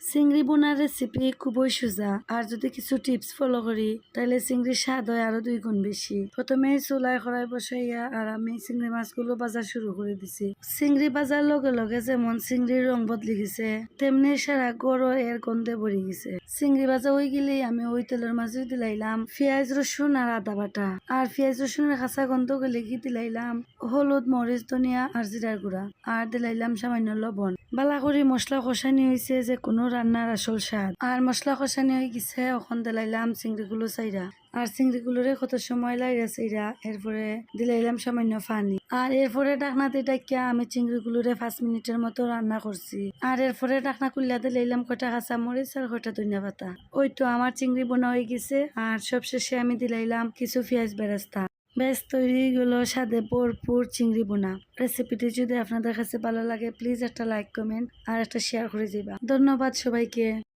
চিংড়ি বোনার রেসিপি খুবই সোজা আর যদি কিছু টিপস ফলো করি তাহলে চিংড়ির স্বাদ হয় আরো 2 গুণ বেশি। প্রথমে চুলায় কড়াই বসাইয়া আর আমি চিংড়ি মাছগুলো ভাজা শুরু করে দিছি। চিংড়ি ভাজার লগে লগে যেমন চিংড়ির রং বদলে গেছে তেমনি সারা গড়ও এর গন্ধে ভরে গেছে। চিংড়ি ভাজা হয়ে গেলে আমি ওই তেলের মাঝে দিলাইলাম পেঁয়াজ রসুন আর আদা বাটা, আর পেঁয়াজ রসুনের কাঁচা গন্ধ গেলে কি দিলাইলাম হলুদ মরিচ ধনিয়া আর জিরার গুঁড়া, আর দিলাইলাম সামান্য লবণ। বালা করে মশলা কষানি হয়েছে যে কোনো রান্নার আসল স্বাদ। আর মশলা কষানি হয়ে গেছে, এখন দিলাইলাম চিংড়িগুলো চাইরা, আর চিংড়িগুলোরে কত সময় লাইরা চাইরা এরপরে দিলাইলাম সামান্য পানি। আর এরপরে ডাকনাতে ডাকিয়া আমি চিংড়িগুলোরে 5 মিনিটের মতো রান্না করছি। আর এরপরে ডাকনা খুললা দিলাইলাম কয়টা কাঁচা মরিচ আর কয়টা ধনিয়া পাতা। ওই তো আমার চিংড়ি বোনা হয়ে গেছে। আর সবশেষে আমি দিলাইলাম কিছু পেঁয়াজ বেরেস্তা। বেশ তৈরি গেল স্বাদে ভরপুর চিংড়ি বোনা। রেসিপিটি যদি আপনাদের কাছে ভালো লাগে প্লিজ একটা লাইক কমেন্ট আর একটা শেয়ার করে দিবা। ধন্যবাদ সবাইকে।